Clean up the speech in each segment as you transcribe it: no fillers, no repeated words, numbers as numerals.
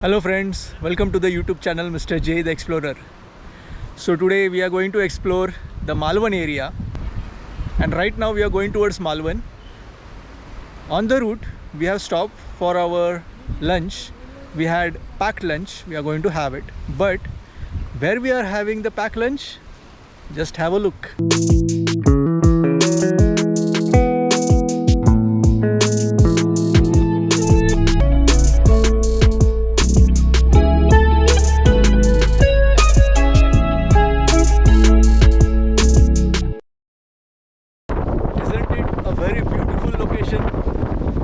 Hello friends, welcome to the YouTube channel Mr. J the Explorer. So today we are going to explore the Malvan area, and right now we are going towards Malvan. On the route we have stopped for our lunch. We had packed lunch, we are going to have it. But where we are having the packed lunch, just have a look.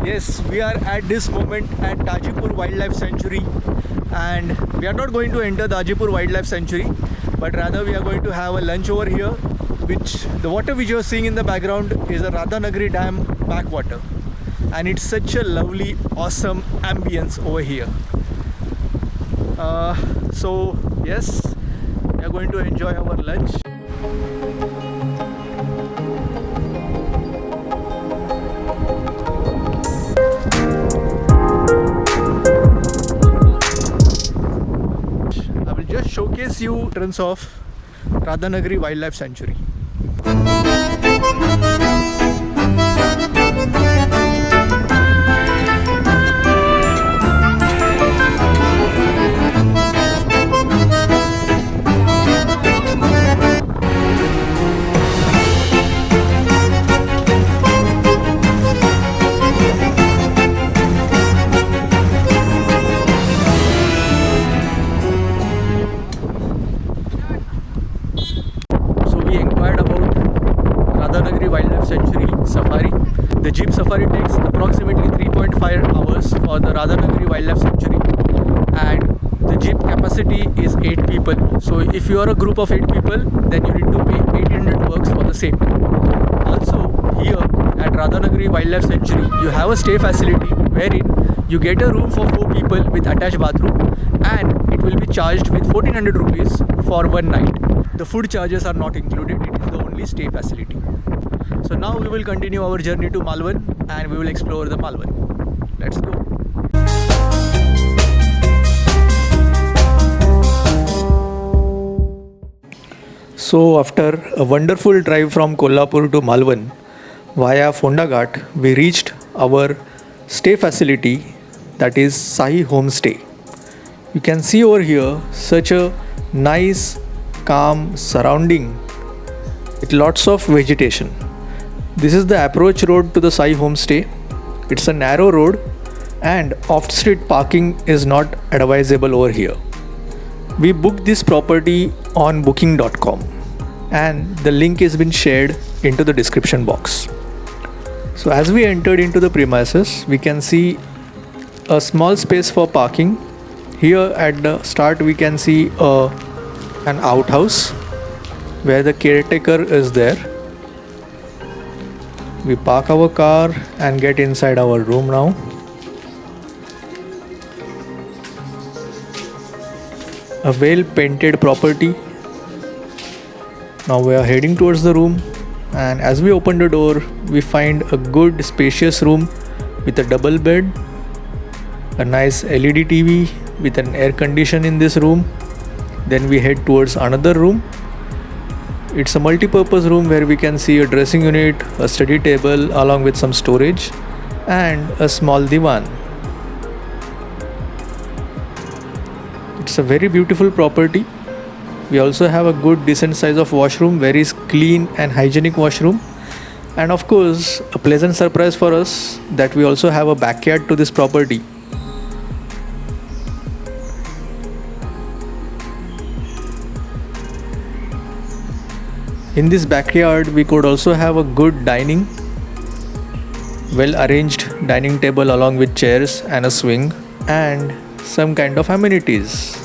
Yes, we are at this moment at Dajipur Wildlife Sanctuary, and we are not going to enter Dajipur Wildlife Sanctuary, but rather we are going to have a lunch over here. Which the water which you are seeing in the background is a Radhanagari Dam backwater, and it's such a lovely, awesome ambience over here. So yes, we are going to enjoy our lunch. Showcase you entrance of Radhanagari Wildlife Sanctuary. Wildlife Sanctuary Safari. The Jeep Safari takes approximately 3.5 hours for the Radhanagari Wildlife Sanctuary, and the Jeep capacity is 8 people. So if you are a group of 8 people, then you need to pay 1800 bucks for the same. Also, here at Radhanagari Wildlife Sanctuary, you have a stay facility wherein you get a room for 4 people with attached bathroom, and it will be charged with 1400 rupees for one night. The food charges are not included, it is the only stay facility. So now we will continue our journey to Malvan, and we will explore the Malvan. Let's go. So after a wonderful drive from Kolhapur to Malvan via Fonda Ghat, we reached our stay facility, that is Sahi Homestay. You can see over here such a nice, calm surrounding with lots of vegetation. This is the approach road to the Sai Homestay. It's a narrow road, and off-street parking is not advisable over here. We booked this property on booking.com, and the link has been shared into the description box. So as we entered into the premises, we can see a small space for parking. Here at the start we can see an outhouse where the caretaker is there. We park our car and get inside our room now. A well painted property. Now we are heading towards the room, and as we open the door, we find a good spacious room with a double bed, a nice LED TV with an air condition in this room. Then we head towards another room. It's a multi-purpose room where we can see a dressing unit, a study table along with some storage, and a small divan. It's a very beautiful property. We also have a good decent size of washroom, very clean and hygienic washroom. And of course, a pleasant surprise for us that we also have a backyard to this property. In this backyard, we could also have a good dining, well arranged dining table along with chairs and a swing, and some kind of amenities.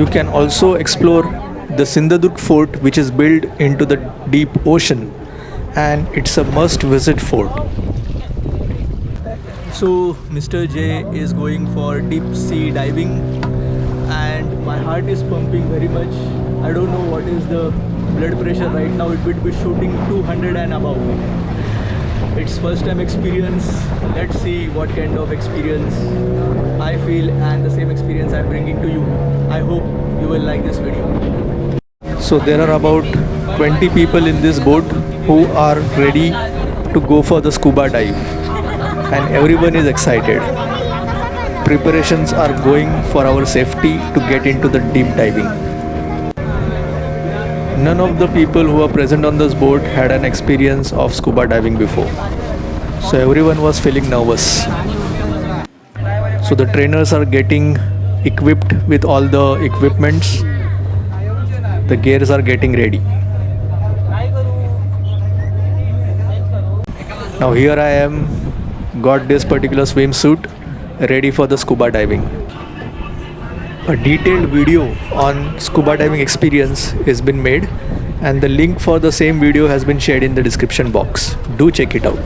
You can also explore the Sindhudurg fort, which is built into the deep ocean, and it's a must visit fort. So Mr. J is going for deep sea diving, and my heart is pumping very much. I don't know what is the blood pressure right now. It would be shooting 200 and above. It's first time experience. Let's see what kind of experience I feel and the same experience I'm bringing to you. I hope you will like this video. So there are about 20 people in this boat who are ready to go for the scuba dive, and everyone is excited. Preparations are going for our safety to get into the deep diving. None of the people who are present on this boat had an experience of scuba diving before, so everyone was feeling nervous. So the trainers are getting equipped with all the equipments. The gears are getting ready. Now here I am, got this particular swimsuit ready for the scuba diving. A detailed video on scuba diving experience has been made, and the link for the same video has been shared in the description box. Do check it out.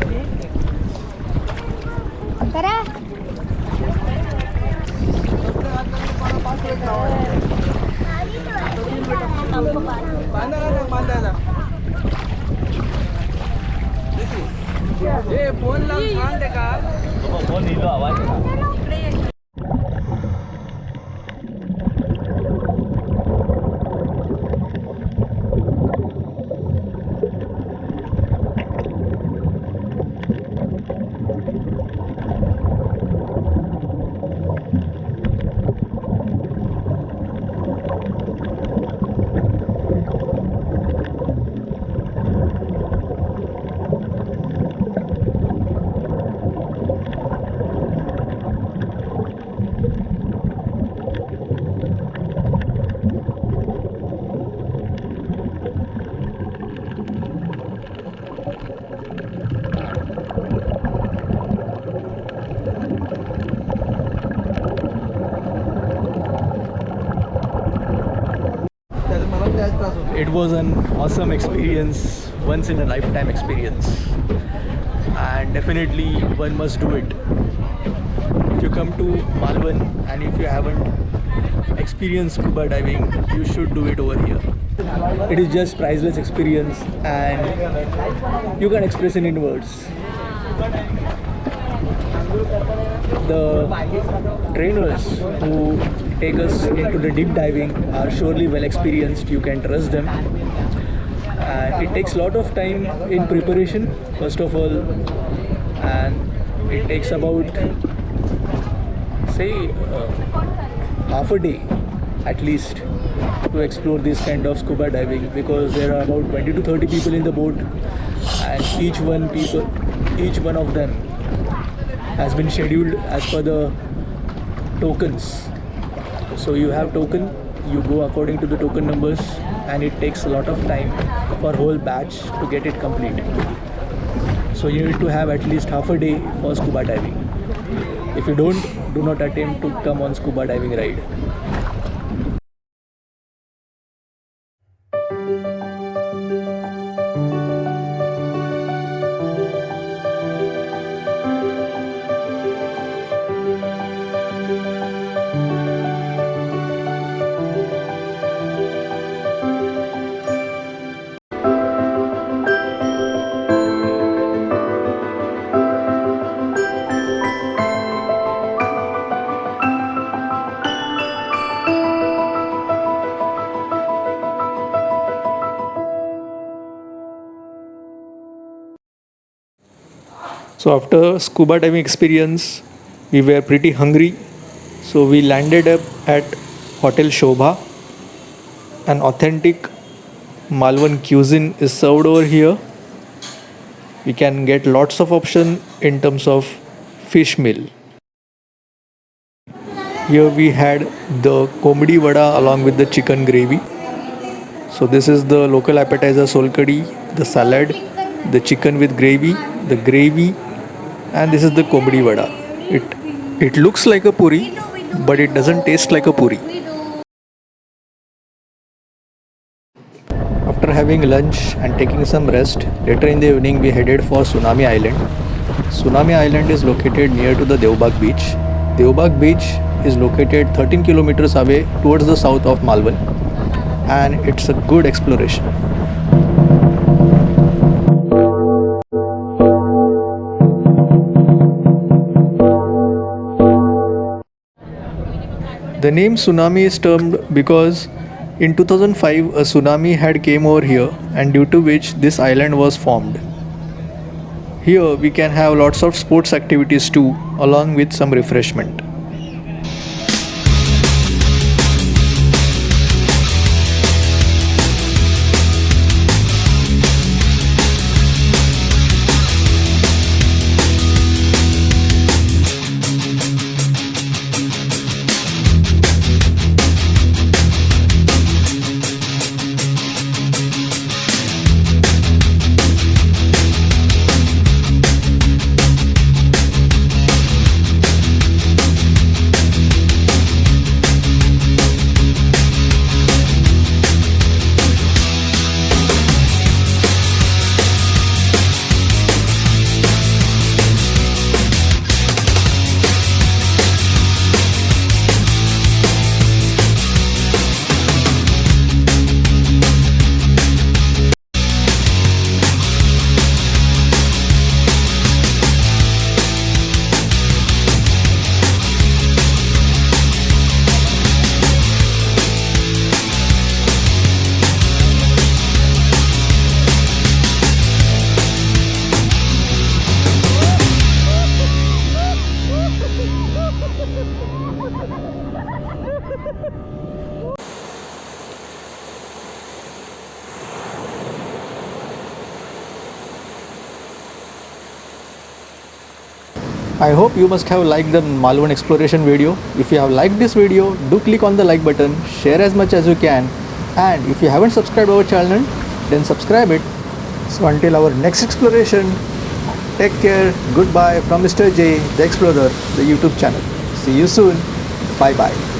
It was an awesome experience, once in a lifetime experience, and definitely one must do it. If you come to Malvan and if you haven't experienced scuba diving, you should do it over here. It is just priceless experience, and you can't express it in words. The trainers who take us into the deep diving are surely well experienced. You can trust them. It takes a lot of time in preparation, first of all, and it takes about say half a day at least to explore this kind of scuba diving, because there are about 20 to 30 people in the boat, and each one of them has been scheduled as per the tokens. So you have token, you go according to the token numbers, and it takes a lot of time for whole batch to get it complete. So you need to have at least half a day for scuba diving. If you don't, do not attempt to come on scuba diving ride. So after scuba diving experience, we were pretty hungry. So we landed up at Hotel Shobha. An authentic Malvan cuisine is served over here. We can get lots of option in terms of fish meal. Here we had the komdi vada along with the chicken gravy. So this is the local appetizer solkadi, the salad, the chicken with gravy, and this is the komdi vada. It looks like a puri, but it doesn't taste like a puri. having lunch and taking some rest, later in the evening we headed for Tsunami Island. Tsunami Island is located near to the Deobag beach. Deobag beach is located 13 kilometers away towards the south of Malvan, and it's a good exploration. The name tsunami is termed because in 2005 a tsunami had came over here, and due to which this island was formed. Here we can have lots of sports activities too, along with some refreshment. I hope you must have liked the Malvan exploration video. If you have liked this video, do click on the like button, share as much as you can, and if you haven't subscribed our channel, then subscribe it. So until our next exploration, take care, goodbye from Mr. J, the Explorer, the YouTube channel. See you soon. Bye bye.